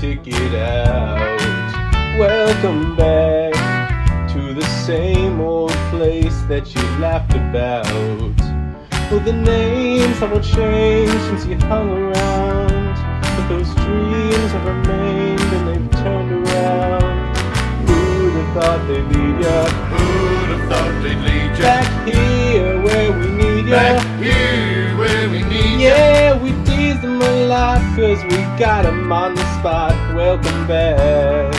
ticket out. Welcome back to the same old place that you laughed about. Well, the names have all changed since you hung around, but those dreams have remained and they've turned around. Who'd have thought they'd lead ya? Who'd have thought they'd lead ya? Back here where we need ya. Back here where we need ya. Yeah, we teased them a lot cause we got them on the spot. Welcome back.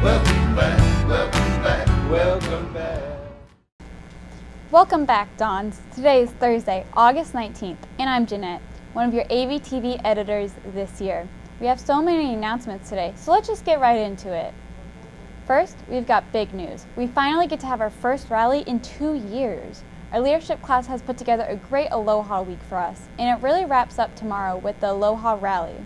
Welcome back, welcome back, Welcome back. Welcome back, Dons. Today is Thursday, August 19th, and I'm Jeanette, one of your AVtv editors this year. We have so many announcements today, so let's just get right into it. First, we've got big news. We finally get to have our first rally in 2 years. Our leadership class has put together a great Aloha week for us, and it really wraps up tomorrow with the Aloha Rally.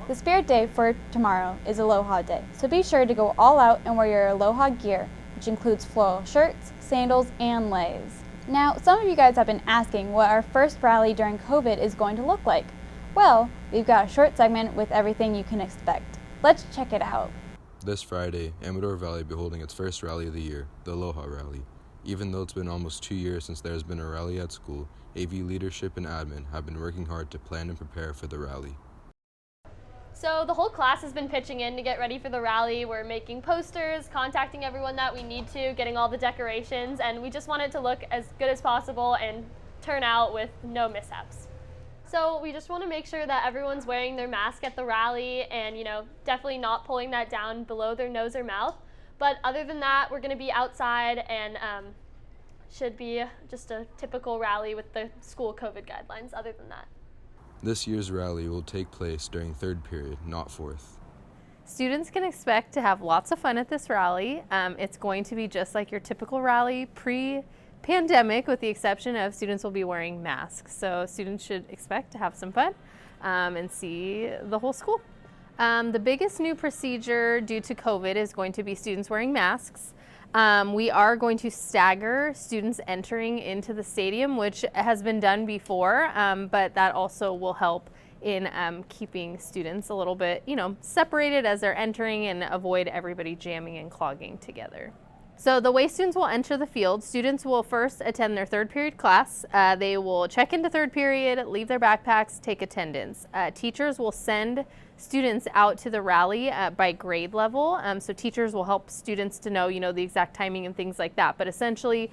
The spirit day for tomorrow is Aloha Day, so be sure to go all out and wear your Aloha gear, which includes floral shirts, sandals, and leis. Now, some of you guys have been asking what our first rally during COVID is going to look like. Well, we've got a short segment with everything you can expect. Let's check it out. This Friday, Amador Valley will be holding its first rally of the year, the Aloha Rally. Even though it's been almost 2 years since there has been a rally at school, AV leadership and admin have been working hard to plan and prepare for the rally. So the whole class has been pitching in to get ready for the rally. We're making posters, contacting everyone that we need to, getting all the decorations, and we just want it to look as good as possible and turn out with no mishaps. So we just want to make sure that everyone's wearing their mask at the rally and, definitely not pulling that down below their nose or mouth. But other than that, we're going to be outside and should be just a typical rally with the school COVID guidelines other than that. This year's rally will take place during third period, not fourth. Students can expect to have lots of fun at this rally. It's going to be just like your typical rally pre-pandemic, with the exception of students will be wearing masks. So students should expect to have some fun and see the whole school. The biggest new procedure due to COVID is going to be students wearing masks. We are going to stagger students entering into the stadium, which has been done before, but that also will help in keeping students a little bit, separated as they're entering and avoid everybody jamming and clogging together. So the way students will enter the field, students will first attend their third period class. They will check into third period, leave their backpacks, take attendance. Teachers will send students out to the rally by grade level. So teachers will help students to know, the exact timing and things like that. But essentially,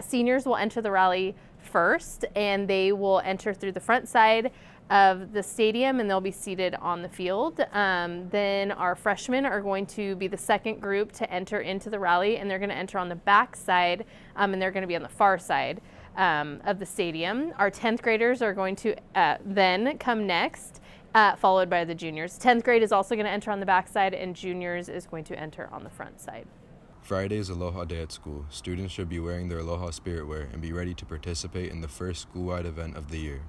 seniors will enter the rally first, and they will enter through the front side of the stadium, and they'll be seated on the field. Then our freshmen are going to be the second group to enter into the rally, and they're going to enter on the back side, and they're going to be on the far side of the stadium. Our 10th graders are going to then come next, followed by the juniors. 10th grade is also going to enter on the back side, and juniors is going to enter on the front side. Friday is Aloha Day at school. Students should be wearing their Aloha spirit wear and be ready to participate in the first school-wide event of the year.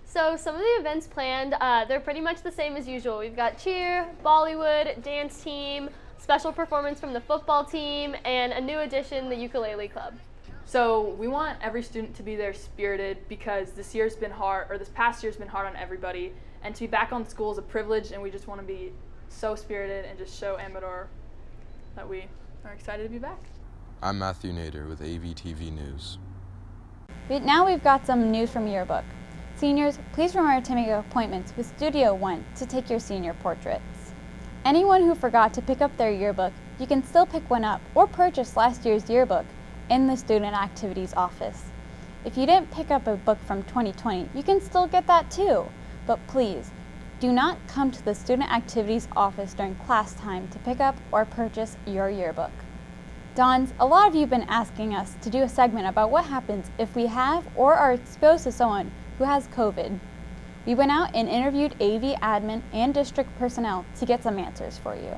So some of the events planned, they're pretty much the same as usual. We've got cheer, Bollywood, dance team, special performance from the football team, and a new addition, the ukulele club. So we want every student to be there spirited, because this past year's been hard on everybody, and to be back on school is a privilege, and we just want to be so spirited and just show Amador that we are excited to be back. I'm Matthew Nader with AVtv News. Now we've got some news from Yearbook. Seniors, please remember to make appointments with Studio One to take your senior portraits. Anyone who forgot to pick up their yearbook, you can still pick one up or purchase last year's yearbook in the Student Activities office. If you didn't pick up a book from 2020, you can still get that too. But please, do not come to the Student Activities office during class time to pick up or purchase your yearbook. Dons, a lot of you have been asking us to do a segment about what happens if we have or are exposed to someone who has COVID. We went out and interviewed AV admin and district personnel to get some answers for you.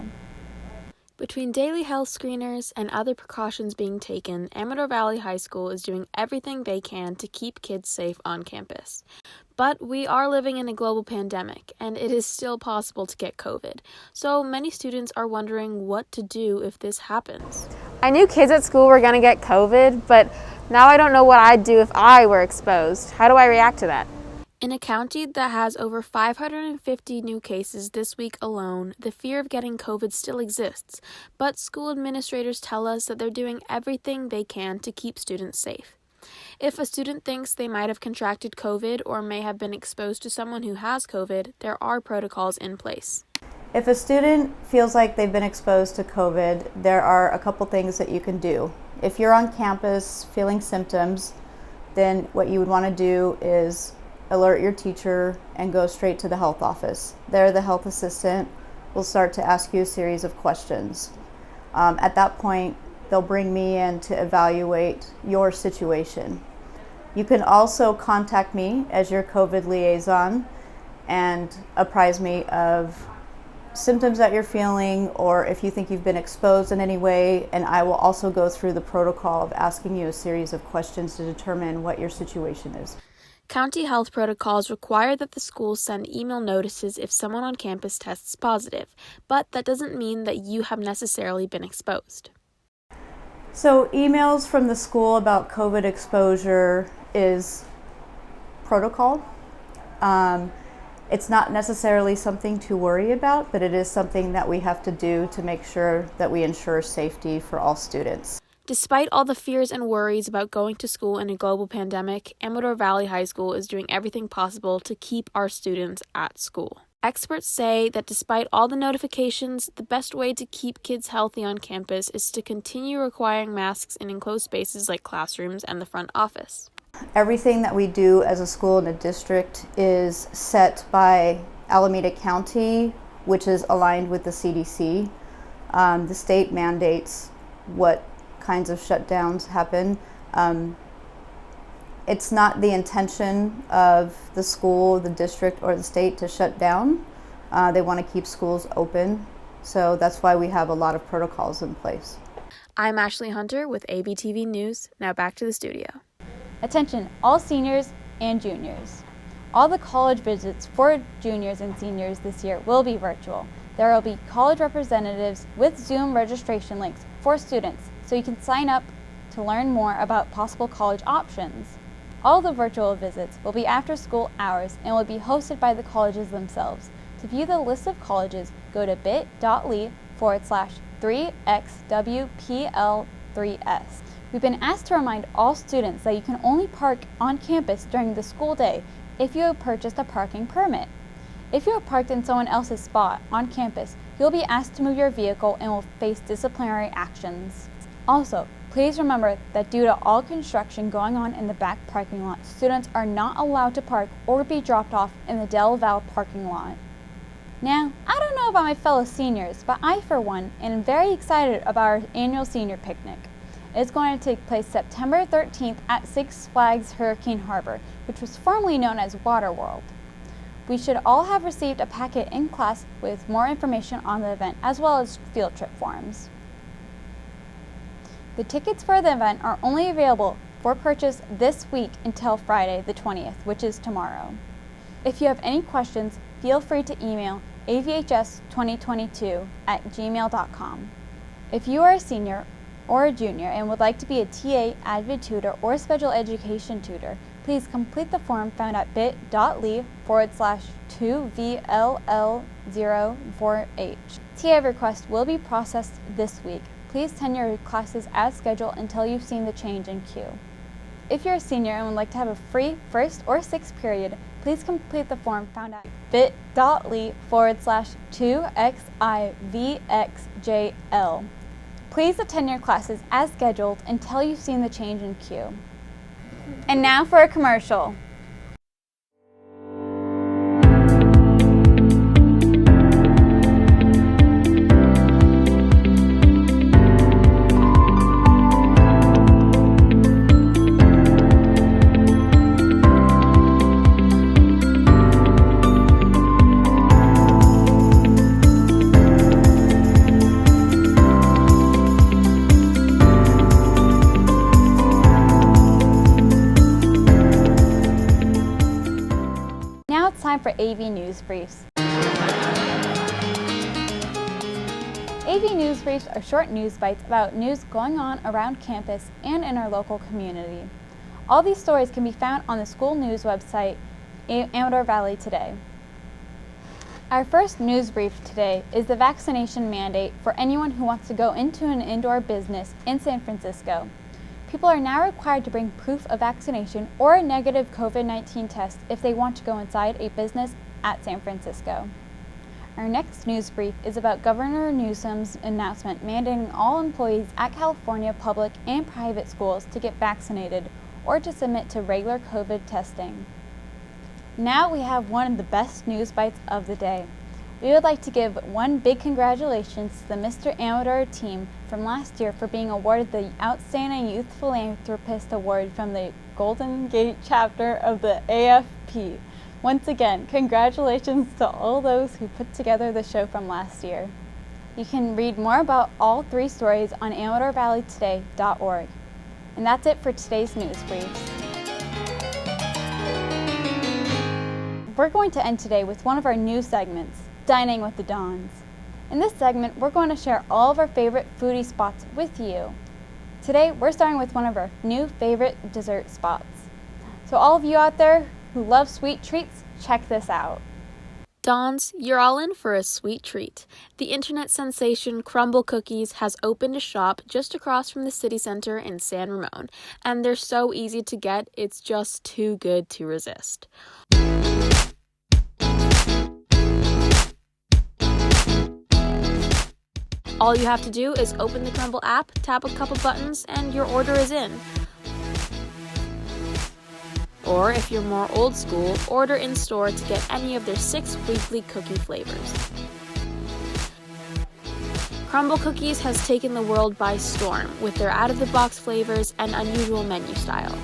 Between daily health screeners and other precautions being taken, Amador Valley High School is doing everything they can to keep kids safe on campus. But we are living in a global pandemic, and it is still possible to get COVID. So many students are wondering what to do if this happens. I knew kids at school were going to get COVID, but now I don't know what I'd do if I were exposed. How do I react to that? In a county that has over 550 new cases this week alone, the fear of getting COVID still exists, but school administrators tell us that they're doing everything they can to keep students safe. If a student thinks they might have contracted COVID or may have been exposed to someone who has COVID, there are protocols in place. If a student feels like they've been exposed to COVID, there are a couple things that you can do. If you're on campus feeling symptoms, then what you would want to do is alert your teacher and go straight to the health office. There, the health assistant will start to ask you a series of questions. At that point, they'll bring me in to evaluate your situation. You can also contact me as your COVID liaison and apprise me of symptoms that you're feeling, or if you think you've been exposed in any way, and I will also go through the protocol of asking you a series of questions to determine what your situation is. County health protocols require that the schools send email notices if someone on campus tests positive, but that doesn't mean that you have necessarily been exposed. So emails from the school about COVID exposure is protocol. It's not necessarily something to worry about, but it is something that we have to do to make sure that we ensure safety for all students. Despite all the fears and worries about going to school in a global pandemic, Amador Valley High School is doing everything possible to keep our students at school. Experts say that despite all the notifications, the best way to keep kids healthy on campus is to continue requiring masks in enclosed spaces like classrooms and the front office. Everything that we do as a school in a district is set by Alameda County, which is aligned with the CDC. The state mandates what kinds of shutdowns happen. It's not the intention of the school, the district, or the state to shut down. They want to keep schools open, so that's why we have a lot of protocols in place. I'm Ashley Hunter with AVtv News. Now back to the studio. Attention, all seniors and juniors. All the college visits for juniors and seniors this year will be virtual. There will be college representatives with Zoom registration links for students, so you can sign up to learn more about possible college options. All the virtual visits will be after school hours and will be hosted by the colleges themselves. To view the list of colleges, go to bit.ly/3xwpl3s. We've been asked to remind all students that you can only park on campus during the school day if you have purchased a parking permit. If you have parked in someone else's spot on campus, you'll be asked to move your vehicle and will face disciplinary actions. Also, please remember that due to all construction going on in the back parking lot, students are not allowed to park or be dropped off in the Del Val parking lot. Now, I don't know about my fellow seniors, but I, for one, am very excited about our annual senior picnic. It's going to take place September 13th at Six Flags Hurricane Harbor, which was formerly known as Waterworld. We should all have received a packet in class with more information on the event, as well as field trip forms. The tickets for the event are only available for purchase this week until Friday the 20th, which is tomorrow. If you have any questions, feel free to email avhs2022@gmail.com. If you are a senior or a junior and would like to be a TA, Advid tutor, or special education tutor, please complete the form found at bit.ly/2VLL04H. TA request will be processed this week. Please attend your classes as scheduled until you've seen the change in queue. If you're a senior and would like to have a free first or sixth period, please complete the form found at bit.ly/2XIVXJL. Please attend your classes as scheduled until you've seen the change in queue. And now for a commercial. Time for AV News Briefs. AV News Briefs are short news bites about news going on around campus and in our local community. All these stories can be found on the school news website Amador Valley today. Our first news brief today is the vaccination mandate for anyone who wants to go into an indoor business in San Francisco. People are now required to bring proof of vaccination or a negative COVID-19 test if they want to go inside a business at San Francisco. Our next news brief is about Governor Newsom's announcement mandating all employees at California public and private schools to get vaccinated or to submit to regular COVID testing. Now we have one of the best news bites of the day. We would like to give one big congratulations to the Mr. Amador team from last year for being awarded the Outstanding Youth Philanthropist Award from the Golden Gate chapter of the AFP. Once again, congratulations to all those who put together the show from last year. You can read more about all 3 stories on AmadorValleyToday.org. And that's it for today's news briefs. We're going to end today with one of our new segments, Dining with the Dons. In this segment, we're going to share all of our favorite foodie spots with you. Today, we're starting with one of our new favorite dessert spots. So all of you out there who love sweet treats, check this out. Dons, you're all in for a sweet treat. The internet sensation Crumbl Cookies has opened a shop just across from the city center in San Ramon, and they're so easy to get, it's just too good to resist. All you have to do is open the Crumbl app, tap a couple buttons, and your order is in. Or if you're more old school, order in store to get any of their 6 weekly cookie flavors. Crumbl Cookies has taken the world by storm with their out-of-the-box flavors and unusual menu style.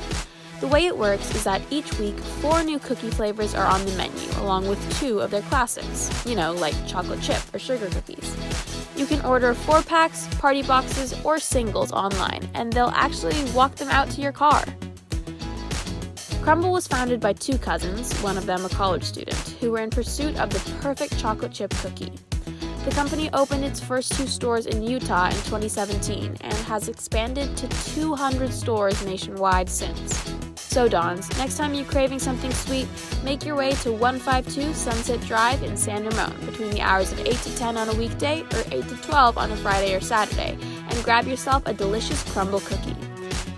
The way it works is that each week, 4 new cookie flavors are on the menu, along with 2 of their classics, like chocolate chip or sugar cookies. You can order 4-packs, party boxes, or singles online, and they'll actually walk them out to your car. Crumbl was founded by 2 cousins, one of them a college student, who were in pursuit of the perfect chocolate chip cookie. The company opened its first 2 stores in Utah in 2017 and has expanded to 200 stores nationwide since. So Dons, next time you're craving something sweet, make your way to 152 Sunset Drive in San Ramon between the hours of 8 to 10 on a weekday or 8 to 12 on a Friday or Saturday, and grab yourself a delicious Crumbl cookie.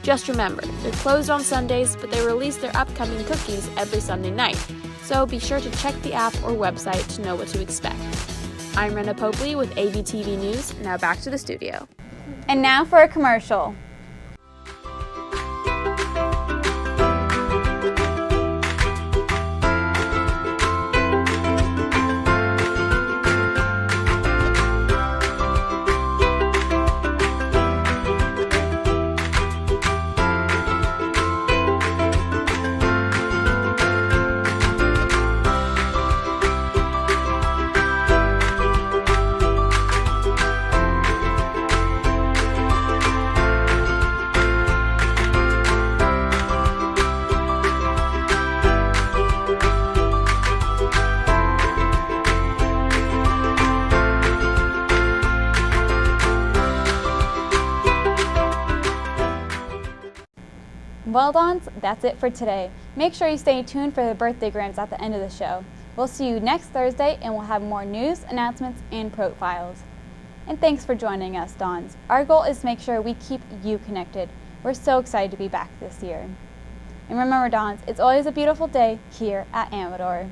Just remember, they're closed on Sundays, but they release their upcoming cookies every Sunday night, so be sure to check the app or website to know what to expect. I'm Renna Popley with AVtv News. Now back to the studio. And now for a commercial. Well, Dons, that's it for today. Make sure you stay tuned for the birthday grams at the end of the show. We'll see you next Thursday, and we'll have more news, announcements, and profiles. And thanks for joining us, Dons. Our goal is to make sure we keep you connected. We're so excited to be back this year. And remember, Dons, it's always a beautiful day here at Amador.